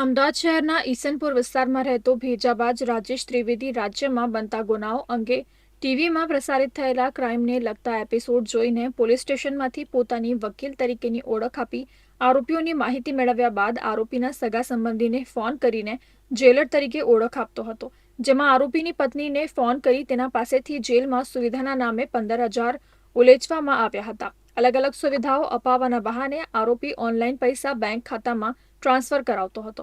અમદાવાદ શહેરના ઈસનપુર વિસ્તારમાં રહેતો ભેજાબાજ રાજેશ ત્રિવેદી રાજ્યમાં બનતા ગુનાઓ અંગે ટીવીમાં પ્રસારિત થયેલા ક્રાઇમને લગતા એપિસોડ જોઈને પોલીસ સ્ટેશનમાંથી પોતાની વકીલ તરીકેની ઓળખ આપી આરોપીઓની માહિતી મેળવ્યા બાદ આરોપીના સગા સંબંધીને ફોન કરીને જેલર તરીકે ઓળખ આપતો હતો, જેમાં આરોપીની પત્નીને ફોન કરી તેના પાસેથી જેલમાં સુવિધાના નામે 15,000 ઉલેચવામાં આવ્યા હતા. અલગ અલગ સુવિધાઓ અપાવવાના બહાને આરોપી ઓનલાઈન પૈસા બેંક ખાતામાં ટ્રાન્સફર કરાવતો હતો.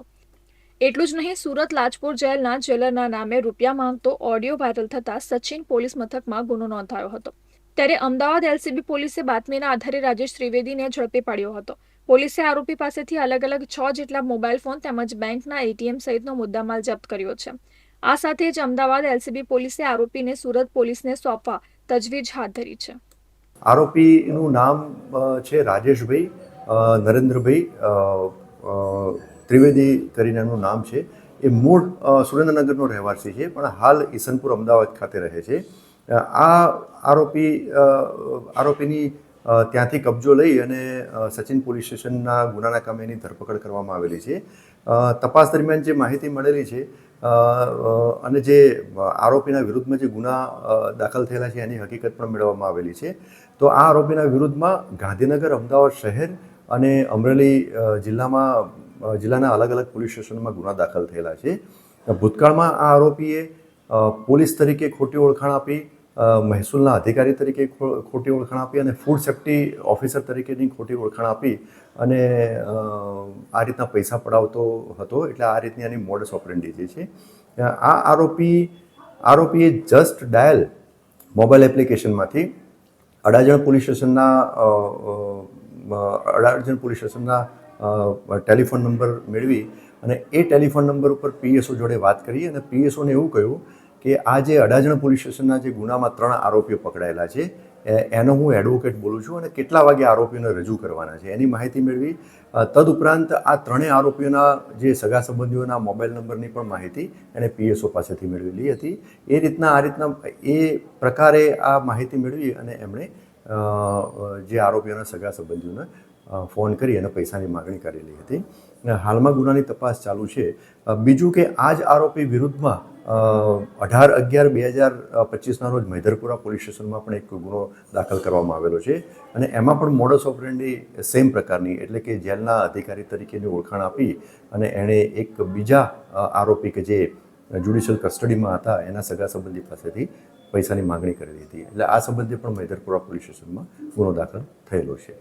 એટલું જ નહીં, સુરત લાજપોર જેલના જેલરના નામે રૂપિયા માંગતો ઓડિયો વાયરલ થતા સચિન પોલીસ મથકમાં ગુનો નોંધાયો હતો. ત્યારે અમદાવાદ એલસીબી પોલીસે બાતમીના આધારે રાજેશ ત્રિવેદીને ઝડપી પાડ્યો હતો. પોલીસે આરોપી પાસેથી અલગ અલગ 6 જેટલા મોબાઈલ ફોન તેમજ બેંકના એટીએમ સહિતનો મુદ્દામાલ જપ્ત કર્યો છે. આ સાથે જ અમદાવાદ એલસીબી પોલીસે આરોપીને સુરત પોલીસને સોંપવા તજવીજ હાથ ધરી છે. આરોપીનું નામ છે રાજેશભાઈ નરેન્દ્રભાઈ ત્રિવેદી કરીને એનું નામ છે. એ મૂળ સુરેન્દ્રનગરનો રહેવાસી છે, પણ હાલ ઈસનપુર અમદાવાદ ખાતે રહે છે. આ આરોપીની ત્યાંથી કબજો લઈ અને સચિન પોલીસ સ્ટેશનના ગુનાના કામે એની ધરપકડ કરવામાં આવેલી છે. તપાસ દરમિયાન જે માહિતી મળેલી છે અને જે આરોપીના વિરુદ્ધમાં જે ગુના દાખલ થયેલા છે એની હકીકત પણ મેળવવામાં આવેલી છે. તો આ આરોપીના વિરુદ્ધમાં ગાંધીનગર, અમદાવાદ શહેર અને અમરેલી જિલ્લાના અલગ અલગ પોલીસ સ્ટેશનમાં ગુના દાખલ થયેલા છે. ભૂતકાળમાં આ આરોપીએ પોલીસ તરીકે ખોટી ઓળખાણ આપી, મહેસૂલના અધિકારી તરીકે ખોટી ઓળખાણ આપી અને ફૂડ સેફ્ટી ઓફિસર તરીકેની ખોટી ઓળખાણ આપી અને આ રીતના પૈસા પડાવતો હતો. એટલે આ રીતની એની મોડસ ઓપરેન્ડી જે છે. આ આરોપીએ જસ્ટ ડાયલ મોબાઈલ એપ્લિકેશનમાંથી અડાજણ પોલીસ સ્ટેશનના ટેલિફોન નંબર મેળવી અને એ ટેલિફોન નંબર ઉપર પીએસઓ જોડે વાત કરી અને પીએસઓને એવું કહ્યું કે આ જે અડાજણ પોલીસ સ્ટેશનના જે ગુનામાં 3 આરોપીઓ પકડાયેલા છે એનો હું એડવોકેટ બોલું છું અને કેટલા વાગે આરોપીઓને રજૂ કરવાના છે એની માહિતી મેળવી. તદુપરાંત આ 3 આરોપીઓના જે સગા સંબંધીઓના મોબાઈલ નંબરની પણ માહિતી એણે પીએસઓ પાસેથી મેળવેલી હતી. એ પ્રકારે આ માહિતી મેળવી અને એમણે જે આરોપીઓના સગા સંબંધીઓને ફોન કરી અને પૈસાની માગણી કરેલી હતી. હાલમાં ગુનાની તપાસ ચાલુ છે. બીજું કે આ જ આરોપી વિરુદ્ધમાં 18/11/2025ના રોજ મૈધરપુરા પોલીસ સ્ટેશનમાં પણ એક ગુનો દાખલ કરવામાં આવેલો છે અને એમાં પણ મોડસ ઓપરેન્ડી સેમ પ્રકારની, એટલે કે જેલના અધિકારી તરીકેની ઓળખાણ આપી અને એણે એક બીજા આરોપી કે જે જ્યુડિશિયલ કસ્ટડીમાં હતા એના સગા સંબંધી પાસેથી પૈસાની માગણી કરેલી હતી. એટલે આ સંબંધે પણ મૈધરપુરા પોલીસ સ્ટેશનમાં ગુનો દાખલ થયેલો છે.